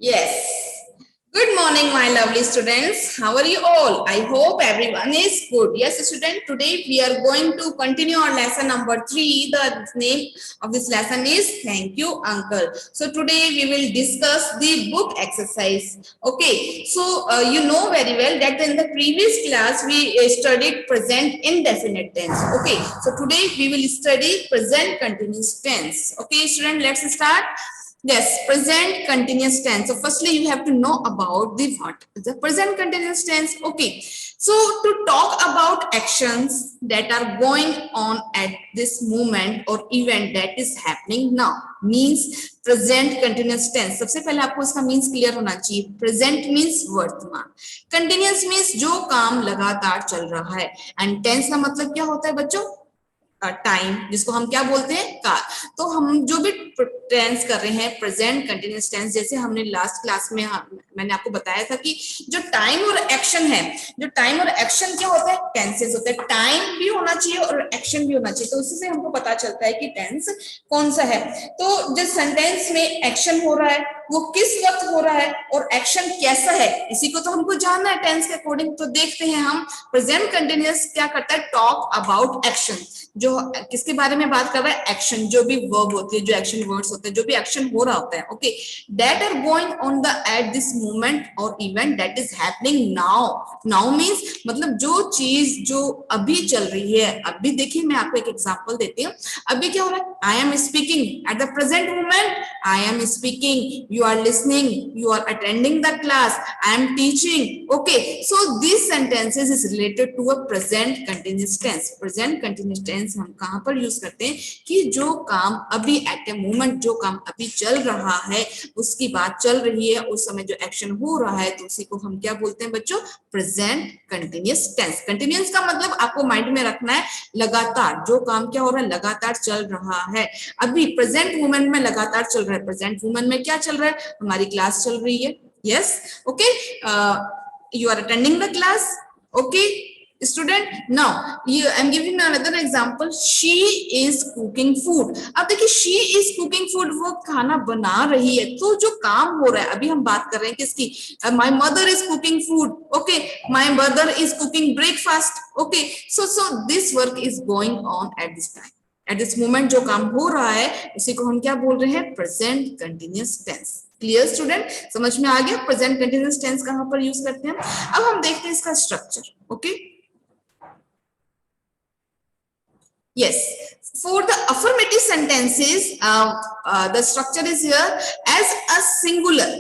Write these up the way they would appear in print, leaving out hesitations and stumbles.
Yes. Good morning, my lovely students. How are you all? I hope everyone is good. Yes, student, today we are going to continue our lesson number 3. The name of this lesson is Thank You, Uncle. So today we will discuss the book exercise. Okay, so you know very well that in the previous class we studied present indefinite tense. Okay, so today we will study present continuous tense. Okay, student, let's start. Yes, present continuous tense. So firstly, you have to know about the what? The present continuous tense. Okay. So to talk about actions that are going on at this moment or event that is happening now means present continuous tense. सबसे पहले आपको इसका means clear होना चाहिए. Present means वर्तमान. Continuous means जो काम लगातार चल रहा है. And tense का मतलब क्या होता है बच्चों? टाइम, जिसको हम क्या बोलते हैं काल. तो हम जो भी टेंस कर रहे हैं प्रेजेंट कंटिन्यूअस टेंस, जैसे हमने लास्ट क्लास में मैंने आपको बताया था कि जो टाइम और एक्शन है, जो टाइम और एक्शन क्या होता है, टेंसेस होते हैं. टाइम भी होना चाहिए और एक्शन भी होना चाहिए, तो उससे हमको पता चलता है कि टेंस कौन सा है. तो जिस सेंटेंस में एक्शन हो रहा है वो किस वक्त हो रहा है और एक्शन कैसा है, इसी को तो हमको जानना है टेंस के अकॉर्डिंग. तो देखते हैं हम प्रेजेंट कंटिन्यूअस क्या करता है, टॉक अबाउट एक्शन. जो किसके बारे में बात कर रहा है, एक्शन. जो भी वर्ब होती है, जो एक्शन वर्ड्स होते हैं, जो भी एक्शन हो रहा होता है. Okay, that are going on the at this moment और event that is happening now. Now means मतलब जो चीज जो अभी चल रही है. अभी देखिए, मैं आपको एक एग्जांपल देती हूँ. अभी क्या हो रहा है, I am speaking at the present moment. I am speaking, you are listening, you are attending the class, I am teaching. Okay, so these sentences is related to a present continuous tense. Present continuous tense हम कहाँ पर use करते हैं कि जो काम अभी eight a moment, जो काम अभी चल रहा है, उसकी बात चल रही है, उस समय जो एक्शन हो रहा है, तो उसी को हम क्या बोलते हैं बच्चों, प्रेजेंट कंटिन्यूअस टेंस. कंटिन्यूअस का मतलब आपको माइंड में रखना है लगातार. जो काम क्या हो रहा है, लगातार चल रहा है. अभी प्रेजेंट मोमेंट में लगातार चल रहा है. प्रेजेंट मोमेंट में क्या चल रहा है, हमारी क्लास चल रही है. Yes, okay, you are attending the class. Okay student, now you I'm giving another example. She is cooking food. अब देखिए, she is cooking food, वो खाना बना रही है. तो जो काम हो रहा है, अभी हम बात कर रहे हैं किसकी, my mother is cooking food. Okay, my brother is cooking breakfast. Okay, so this work is going on at this time, at this moment. जो काम हो रहा है उसी को हम क्या बोल रहे हैं, present continuous tense. Clear student, समझ में आ गया प्रेजेंट कंटिन्यूअस टेंस कहां पर यूज करते हैं. अब हम देखते हैं इसका structure. Okay, yes, for the affirmative sentences the structure is here as a singular.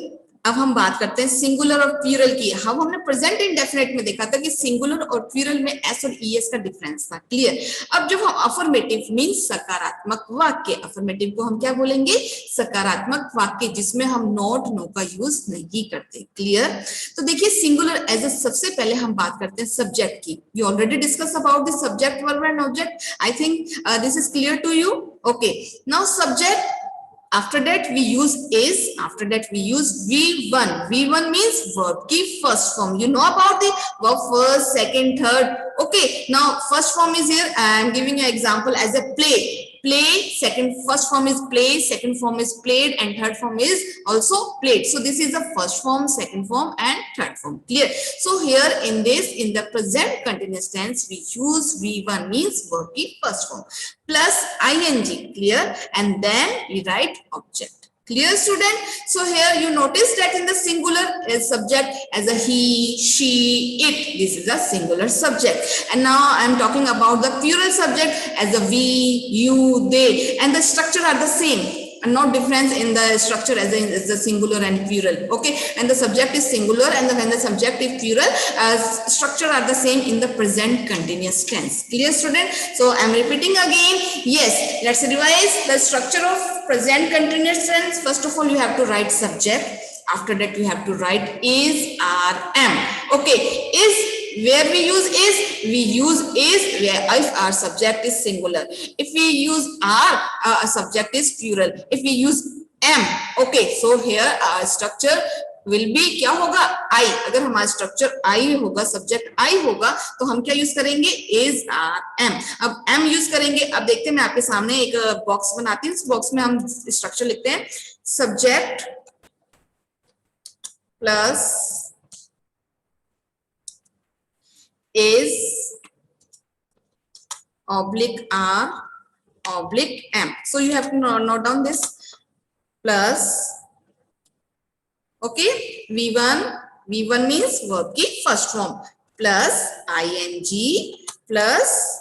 अब हम बात करते हैं सिंगुलर और प्लूरल की. हम हमने प्रेजेंट इंडेफिनिट में देखा था कि सिंगुलर और प्लूरल में एस और ईएस का डिफरेंस था. क्लियर. अब जब हम अफर्मेटिव मींस सकारात्मक वाक्य, अफर्मेटिव को हम क्या बोलेंगे, सकारात्मक वाक्य, जिसमें हम नॉट नो का यूज नहीं करते. क्लियर. तो देखिए, सिंगुलर एज अ, सबसे पहले हम बात करते हैं सब्जेक्ट की. We already discuss about the subject, verb and object. I think this is clear to you. Okay, now subject. After that we use is, after that we use V1. V1 means verb की first form. You know about the verb first, second, third. Okay, now first form is here. I am giving you example as a play. Play, second, first form is play, second form is played, and third form is also played. So this is the first form, second form, and third form. Clear. So here in this, in the present continuous tense, we use V1 means verb की first form plus ing. Clear. And then we write object. Clear student. So here you notice that in the singular is subject as a he, she, it. This is a singular subject. And now I am talking about the plural subject as a we, you, they, and the structure are the same. And no difference in the structure as the singular and plural. Okay, and the subject is singular and when the subject is plural, structure are the same in the present continuous tense. Clear student. So I am repeating again. Yes, let's revise the structure of present continuous tense. First of all, you have to write subject. After that you have to write is, are, am. Okay, is, where we use is where if our subject is singular. If we use our subject is plural. If we use am, okay, so here our structure will be क्या होगा, I. अगर हमारा structure I होगा, subject I होगा, तो हम क्या यूज करेंगे, is, are, am. अब am यूज करेंगे. अब देखते हैं, मैं आपके सामने एक बॉक्स बनाती हूँ. इस बॉक्स में हम स्ट्रक्चर लिखते हैं. Subject plus is oblique r oblique m. So you have to note down this plus, okay, v1 means verb की first form plus ing plus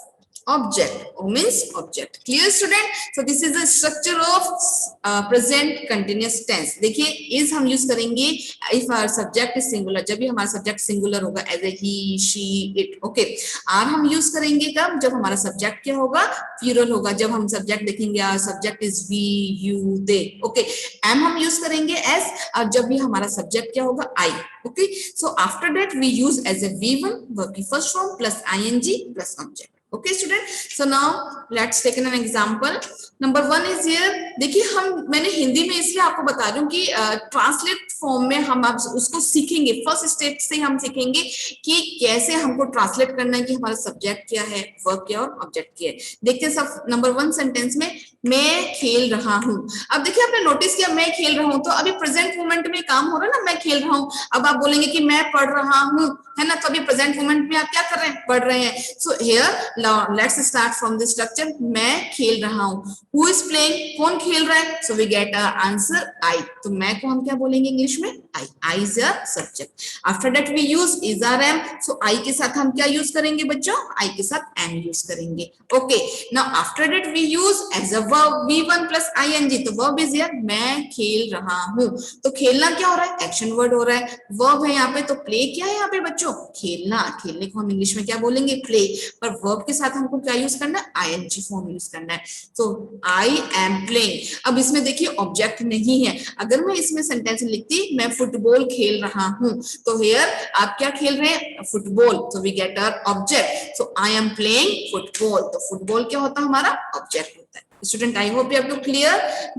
object, o means object. Clear student? So this is the structure of present continuous tense. देखिए is हम use करेंगे if our subject is singular, जब भी हमारा subject singular होगा as a he, she, it, okay. are हम use करेंगे कब? जब हमारा subject क्या होगा? plural होगा. जब हम subject देखेंगे our subject is we, you, they, okay. am हम यूज करेंगे as, और जब भी हमारा subject क्या होगा? I, okay. So after that we use as a v1 verb की first form plus ing plus object. Okay student, so now let's take an example. Number 1 is here. देखिए हम, मैंने हिंदी में इसलिए आपको बता रही हूँ कि ट्रांसलेट फॉर्म में हम आप उसको सीखेंगे. फर्स्ट स्टेप से हम सीखेंगे कि कैसे हमको ट्रांसलेट करना है कि हमारा सब्जेक्ट क्या है, वर्ब क्या और ऑब्जेक्ट क्या है. देखते हैं सब. नंबर 1 सेंटेंस में मैं खेल रहा हूँ. अब देखिए आपने नोटिस किया मैं खेल रहा हूँ, तो अभी प्रेजेंट मोमेंट में काम हो रहा है ना, मैं खेल रहा हूँ. अब आप बोलेंगे कि मैं पढ़ रहा हूँ, है ना, तो अभी प्रेजेंट मोमेंट में आप क्या कर रहे हैं? पढ़ रहे हैं. So here let's start from the structure. मैं खेल रहा हूँ. Who is playing? कौन खेल रहा है? So we get answer I. तो मैं को हम क्या बोलेंगे इंग्लिश में? I. I is a subject. After that we use is are am. So I के साथ हम क्या यूज करेंगे बच्चों? आई के साथ एम यूज करेंगे. Okay, now after that we use as a verb v1 plus ing. तो वर्ब इज हियर मैं खेल रहा हूँ. तो खेलना क्या हो रहा है? एक्शन वर्ड हो रहा है. वर्ब है यहाँ पे, तो प्ले क्या है यहाँ पे बच्चों? खेलना. खेलने को हम इंग्लिश में क्या बोलेंगे? प्ले. पर वर्ब के साथ हमको क्या यूज करना है? ing फॉर्म यूज करना है. तो आई एम प्लेइंग. अब इसमें देखिए ऑब्जेक्ट नहीं है. अगर मैं इसमें सेंटेंस लिखती मैं फुटबॉल खेल रहा हूँ, तो हियर आप क्या खेल रहे हैं? फुटबॉल. तो we get our object. So I am playing football. तो फुटबॉल क्या होता है? हमारा ऑब्जेक्ट होता है. Student, I hope you have to clear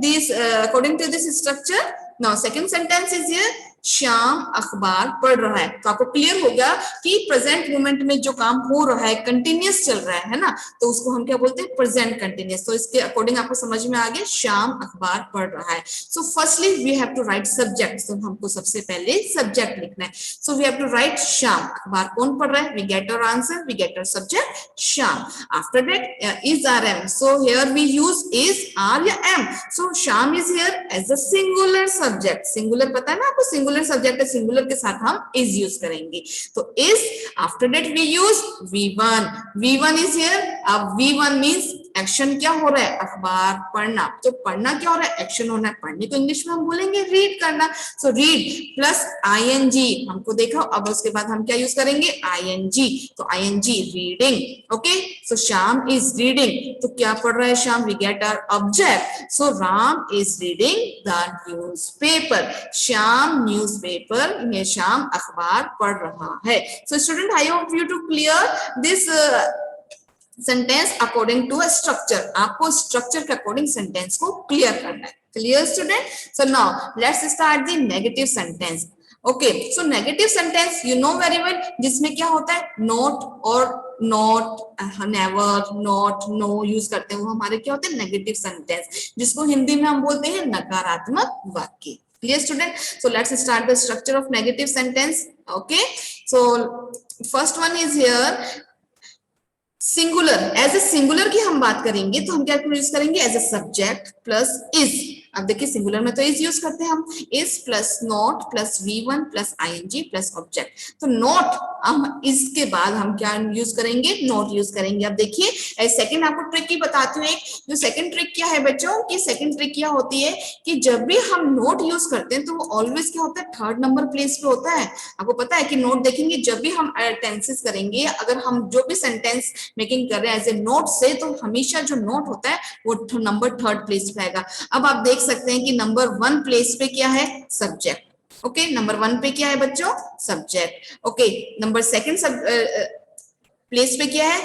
this according to this structure. Now second sentence is here. Shyam अखबार पढ़ रहा है. तो आपको क्लियर हो गया कि प्रेजेंट मोमेंट में जो काम हो रहा है कंटिन्यूअस चल रहा है ना, तो उसको हम क्या बोलते हैं? Present continuous. तो इसके अकॉर्डिंग आपको समझ में आ गया श्याम अखबार पढ़ रहा है. So firstly we have to write subject. तो हमको सबसे पहले सब्जेक्ट लिखना है. So we have to write Shyam. अखबार कौन पढ़ रहा है? We get our answer, we get our subject Shyam. After that is are am. So here we use is are या am. So Shyam is here as a singular subject. Singular पता है ना आपको? सिंगुलर सब्जेक्ट है, सिंगुलर के साथ हम is use करेंगे. तो is. After that we use v1. v1 is here. अब v1 मींस एक्शन क्या हो रहा है? अखबार पढ़ना. तो पढ़ना क्या हो रहा है? एक्शन होना है. पढ़ने को इंग्लिश में हम बोलेंगे रीड करना. सो रीड प्लस ing हमको देखा. अब उसके बाद हम क्या यूज करेंगे? ing. तो ing reading. Okay, so Shyam is reading. तो क्या पढ़ रहा है Shyam? We get our object. So Ram is reading the newspaper. Shyam newspaper में श्याम अखबार पढ़ रहा है. So student, I hope you to clear this sentence according to a structure. आपको स्ट्रक्चर के अकॉर्डिंग सेंटेंस को क्लियर करना है. Clear student? So now let's start the negative sentence. Okay, so negative sentence you know very well, जिसमें क्या होता है? Not और not, never, not, no use करते हैं, वो हमारे क्या होते हैं? नेगेटिव सेंटेंस, जिसको हिंदी में हम बोलते हैं नकारात्मक वाक्य. Clear student? So let's start the structure of negative sentence. Okay, so first one is here singular. As a singular की हम बात करेंगे तो हम क्या यूज करेंगे? As a subject plus is. अब देखिए सिंगुलर में तो इज यूज करते हैं हम. Is plus not plus v1 plus ing plus object. तो नॉट हम इसके बाद हम क्या यूज करेंगे? नॉट यूज करेंगे. अब देखिए सेकंड आपको ट्रिक की बताती हूँ. एक जो सेकंड ट्रिक क्या है बच्चों की? सेकंड ट्रिक क्या होती है कि जब भी हम नोट यूज करते हैं तो वो ऑलवेज क्या होता है? थर्ड नंबर प्लेस पे होता है. आपको पता है कि नोट देखेंगे जब भी हम टेंसेस करेंगे, अगर हम जो भी सेंटेंस मेकिंग कर रहे हैं एज ए नोट से, तो हमेशा जो नोट होता है वो नंबर थर्ड प्लेस पे आएगा. अब आप देख सकते हैं कि नंबर 1 प्लेस पे क्या है? सब्जेक्ट. ओके, नंबर 1 पे क्या है बच्चों? Subject. Okay, number second place पे क्या है?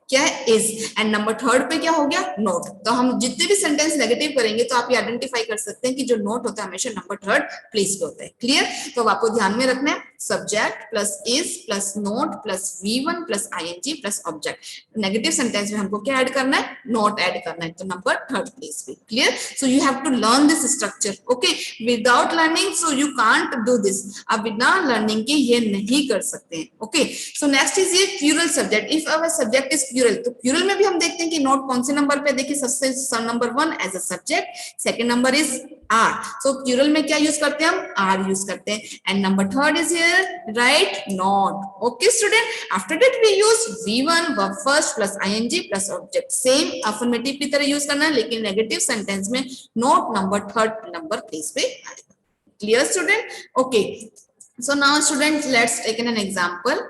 क्या है? इज. एंड नंबर थर्ड पे क्या हो गया? नोट. तो हम जितने भी सेंटेंस नेगेटिव करेंगे तो आप ये आइडेंटिफाई कर सकते हैं कि जो नोट होता है हमेशा नंबर थर्ड प्लेस पे होता है. क्लियर? तो अब आपको ध्यान में रखना है subject plus is plus note plus V1 plus ing plus object. Negative sentence में हमको क्या ऐड करना है, नोट ऐड करना है, तो नंबर थर्ड प्लेस पे। Clear? So you have to learn this structure, okay? Without learning so you can't do this, आप बिना लर्निंग के ये नहीं कर सकते हैं, ओके? सो नेक्स्ट इज ये plural subject. If our subject is plural, तो प्लूरल में भी हम देखते हैं कि नोट कौन से नंबर पे, देखिए सबसे number 1 as a subject, second number is are. So plural में क्या यूज करते हैं हम, आर यूज करते हैं, and number third is here right not. Okay student, after that we use V1 verb first plus ing plus object. Same affirmative की तरह use करना है, लेकिन नेगेटिव सेंटेंस में not number third number place पे आएगा। Clear student? Okay, so now student let's take an example.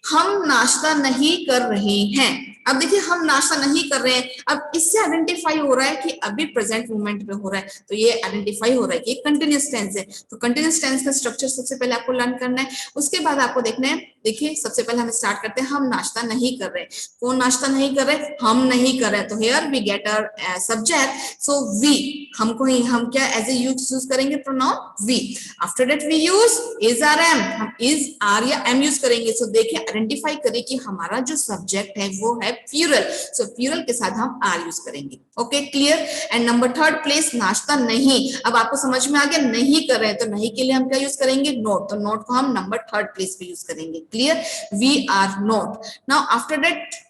हम नाश्ता नहीं कर रहे हैं। अब देखिए हम नाश्ता नहीं कर रहे हैं, अब इससे आइडेंटिफाई हो रहा है कि अभी प्रेजेंट मोमेंट में हो रहा है, तो ये आइडेंटिफाई हो रहा है कि कंटिन्यूअस टेंस है। तो कंटिन्यूअस टेंस का स्ट्रक्चर सबसे पहले आपको लर्न करना है, उसके बाद आपको देखना है। देखिए सबसे पहले हम स्टार्ट करते हैं, हम नाश्ता नहीं कर रहे। कौन नाश्ता नहीं कर रहे, हम नहीं कर रहे, तो here we get our subject, so we, हमको ही हम क्या एज ए यूज करेंगे, pronoun we. After that we use is are am, हम इज आर या एम यूज करेंगे। सो देखिए आइडेंटिफाई करें कि हमारा जो सब्जेक्ट है वो है प्लूरल, सो प्लूरल के साथ हम आर यूज करेंगे। Okay clear? And number third place नाश्ता नहीं। अब आपको समझ में आ गया, नहीं कर रहे हैं तो नहीं के लिए हम क्या यूज करेंगे, नोट, तो नोट को हम नंबर थर्ड प्लेस पे यूज करेंगे। Clear? We are not. Now after that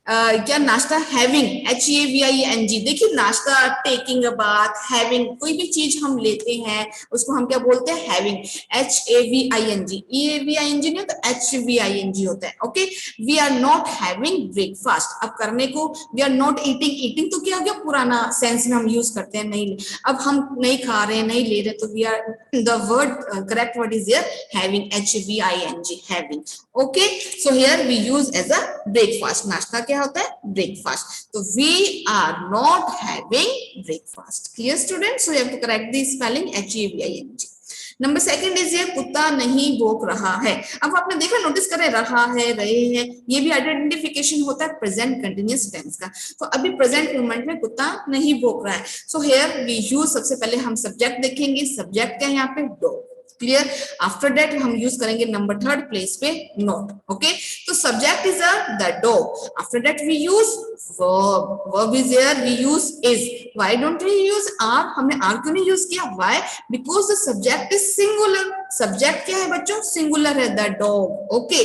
क्या नाश्ता हैविंग, HAVING। देखिए नाश्ता, टेकिंग अ बाथ, हैविंग, कोई भी चीज हम लेते हैं उसको हम क्या बोलते हैं, हैविंग, HAVING। EAVING नहीं तो HVING होता है। Okay, we are not having breakfast. अब करने को we are not eating, eating तो क्या हो गया, पुराना सेंस में हम यूज करते हैं, नहीं, अब हम नहीं खा रहे हैं, नहीं ले रहे, तो we are, the word correct word is here having, HVING, having. Okay, so here we use as a breakfast. नाश्ता क्या होता है, ब्रेकफास्ट, तो we are not having breakfast. Clear student? So you have to correct the spelling, HAVING। Number second is ये कुत्ता नहीं भौंक रहा है। अब आपने देखा, नोटिस करें, रहा है, रहे हैं, ये भी आइडेंटिफिकेशन होता है प्रेजेंट कंटिन्यूअस टेंस का। तो अभी प्रेजेंट मोमेंट में कुत्ता नहीं भौंक रहा है, सो हियर वी यूज, सबसे पहले हम सब्जेक्ट देखेंगे, सब्जेक्ट क्या है यहाँ पे, डॉग। क्लियर? आफ्टर दैट हम यूज करेंगे नंबर थर्ड प्लेस पे नोट। ओके, तो subject is the dog. After that we use verb, verb is here, we use is। why don't we use are? हमने are क्यों नहीं use किया? why? because the subject is singular। Subject क्या है बच्चों, singular है, the dog। okay,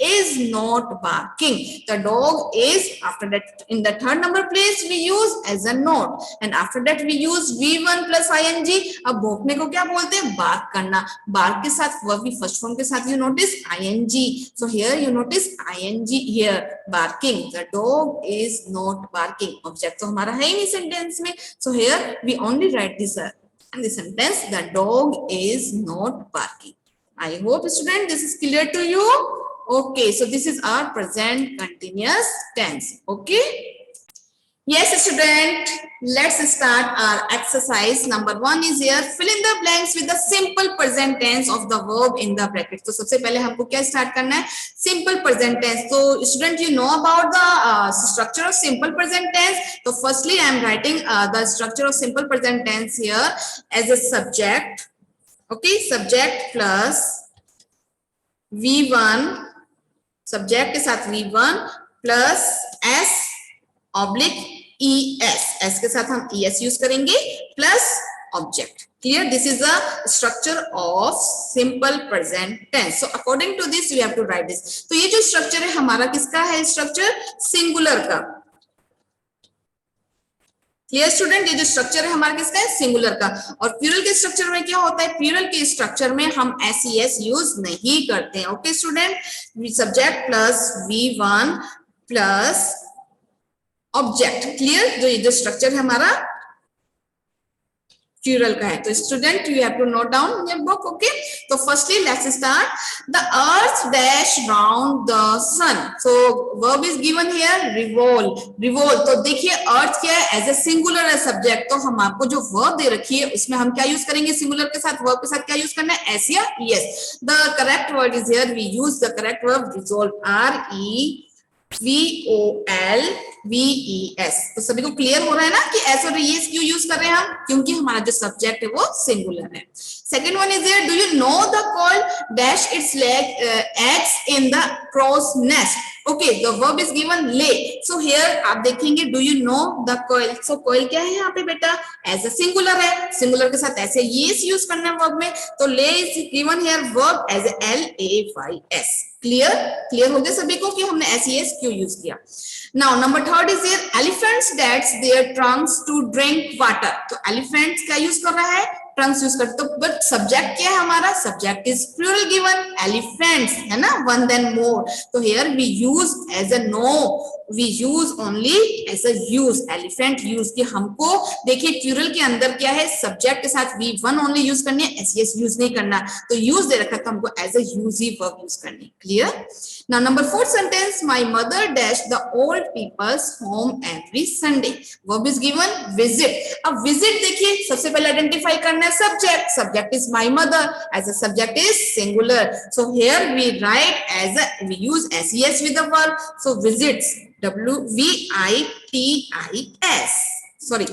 is not barking, the dog is। after that in the third number place we use as a note, and after that we use V1 plus ing। अब भौंकने को क्या बोलते हैं, bark करना, bark के साथ verb भी first form के साथ you notice ing, so here you notice ing here, barking, the dog is not barking। Object तो हमारा है ही नहीं सेंटेंस में, so here we only write this in the sentence, the dog is not barking। I hope student this is clear to you। okay, so this is our present continuous tense। okay, yes student, let's start our exercise। number 1 is here, fill in the blanks with the simple present tense of the verb in the bracket। तो सबसे पहले हमको क्या start करना है, simple present tense। तो student you know about the structure of simple present tense। तो firstly I am writing the structure of simple present tense here as a subject। okay, subject plus V1, subject के साथ V1 plus S oblique ES, S के साथ हम ES use करेंगे, plus object. Clear? This is a structure of simple present tense. So according to this we have to write this. तो ये जो structure है हमारा किसका है, स्ट्रक्चर सिंगुलर का। Clear student? ये जो स्ट्रक्चर है हमारा किसका है, सिंगुलर का। और प्लूरल के स्ट्रक्चर में क्या होता है, प्लूरल के स्ट्रक्चर में हम SES यूज नहीं करते हैं। Okay student, subject plus V1 plus object. Clear? जो ये जो स्ट्रक्चर है हमारा प्लूरल का है। तो student you have to note down in your book. Okay, तो firstly let's start, the earth dash round the sun. So verb is given here, revolve, revolve. तो देखिए अर्थ क्या है, एज ए सिंगुलर है subject, तो हम आपको जो वर्ब दे रखी है उसमें हम क्या यूज करेंगे, सिंगुलर के साथ वर्ब के साथ क्या यूज करना है, एस या ES। The correct word is here, we use the correct verb resolve, RE VOLVES। तो सभी को क्लियर हो रहा है ना कि एस और ईएस क्यों यूज कर रहे हैं हम, क्योंकि हमारा जो सब्जेक्ट है वो सिंगुलर है। Second one is there, do you know the call dash it's eggs in the crow's nest? Okay, the verb is given lay. So here आप देखेंगे do you know the coil? So coil क्या है यहाँ पे बेटा, as a singular है, singular के साथ ऐसे yes यूज करना है verb में, तो lay is given here verb as a LAYS। Clear हो गया सभी को कि हमने SES क्यों यूज किया। Now number third is here, elephants that's their trunks to drink water। तो elephants क्या यूज कर रहा है, ट्रंक्स यूज करते, तो बट सब्जेक्ट क्या है हमारा, subject is plural given, elephants है ना, वन देन मोर। तो here we use as a no, we use only as a use, elephant use की हमको देखिए प्लूरल के अंदर क्या है, सब्जेक्ट के साथ वी वन ओनली यूज करनी है, एसएस यूज नहीं करना, तो यूज दे रखा था हमको एज अ यूज ही वर्ब यूज करनी। क्लियर। Now number 4 sentence, my mother dash the old people's home every Sunday। verb is given visit। अब visit देखिए सबसे पहले आइडेंटिफाई करना है subject, subject is my mother, as a subject is singular, so here we write as a, we use ses with the verb, so visits WVITIS, sorry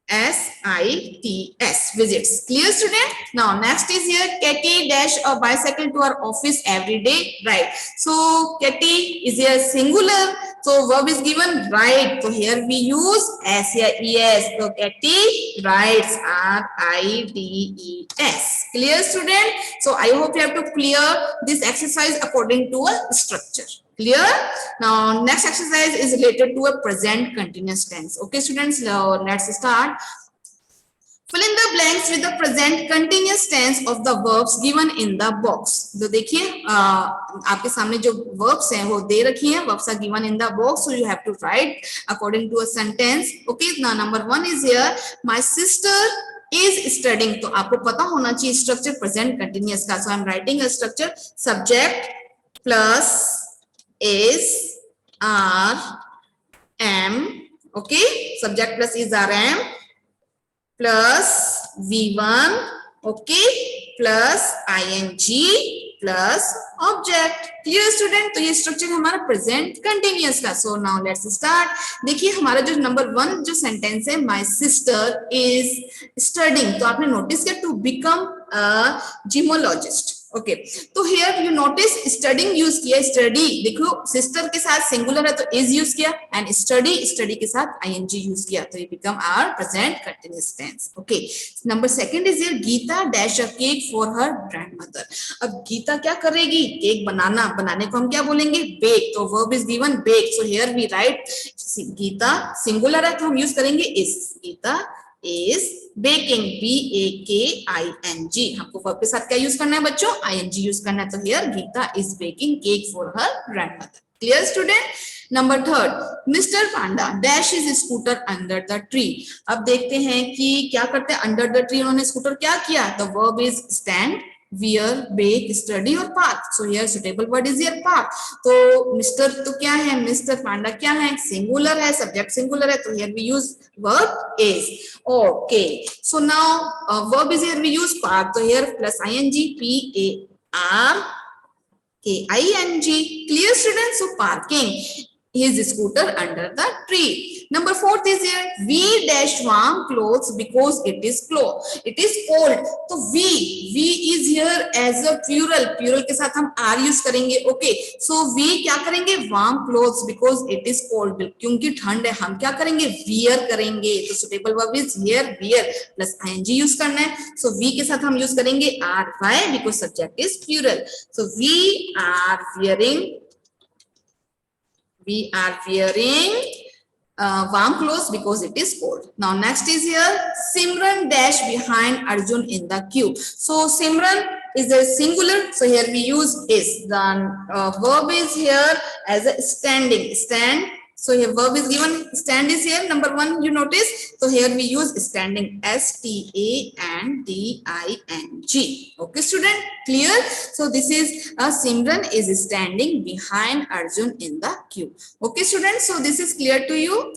VISITS, visits। Clear student? Now next is here, Katie dash a bicycle to her office every day, right? So Katie is here singular, so verb is given ride, so here we use s here es, so Katie rides, RIDES। Clear student? So I hope you have to clear this exercise according to a structure। Clear? Now next exercise is related to a present continuous tense। Okay students, now let's start। Fill in the blanks with the present continuous tense of the verbs given in the box। तो देखिए आपके सामने जो verbs हैं वो दे रखी हैं, verbs are given in the box, so you have to write according to a sentence। Okay, now number 1 is here, my sister is studying। तो आपको पता होना चाहिए structure present continuous का, so I'm writing a structure, subject plus is RM, okay, subject plus is RM plus V1, okay, plus ING plus object। Clear student? तो ये structure हमारा present continuous का। सो नाउ लेट्स स्टार्ट। देखिए हमारा जो number 1 जो sentence है, my sister is studying, तो आपने नोटिस किया to become a geologist. Okay, तो here you notice studying use किया, स्टडी देखो सिस्टर के साथ सिंगुलर है तो इज यूज किया, एंड स्टडी के साथ आईएनजी यूज किया, तो ये become our present continuous tense. Okay, number 2 is here, Geeta dash a cake for her grandmother. अब गीता क्या करेगी, केक बनाने को हम क्या बोलेंगे, बेक, तो verb is given bake, so here we write Gita singular है तो हम यूज करेंगे is, Gita is baking, BAKING। हमको वर्ब के साथ क्या यूज करना है बच्चों, ING यूज करना है, तो here Gita is baking cake for her grandmother। Clear student? Number 3, mister Panda dash is scooter under the tree. अब देखते हैं कि क्या करते हैं, अंडर द ट्री उन्होंने स्कूटर क्या किया, the verb is stand, wear, bake, study और park, so here suitable word is here park। तो मिस्टर तो क्या है, मिस्टर पांडा क्या है, सिंगुलर है, सब्जेक्ट सिंगुलर है, तो here we use verb is। okay, so now verb is here we use park, तो here plus ing, PARKING। clear students? So parking his scooter under the tree। Number 4 is here, we dash warm clothes because it is cold। तो we is here as a plural के साथ हम are use करेंगे। Okay, so we क्या करेंगे, warm clothes because it is cold, क्योंकि ठंड है हम क्या करेंगे, wear करेंगे, तो suitable verb is here wear plus ing use करना है, सो we के साथ हम यूज करेंगे are, why, because subject is plural, so we are wearing warm clothes because it is cold। Now next is here, Simran dash behind Arjun in the queue। So Simran is a singular, so here we use is, then verb is here as a standing, stand, so here verb is given, stand is here, number 1 you notice, so here we use standing, STANDING। okay student, clear? So this is Simran is standing behind Arjun in the queue। okay students, so this is clear to you?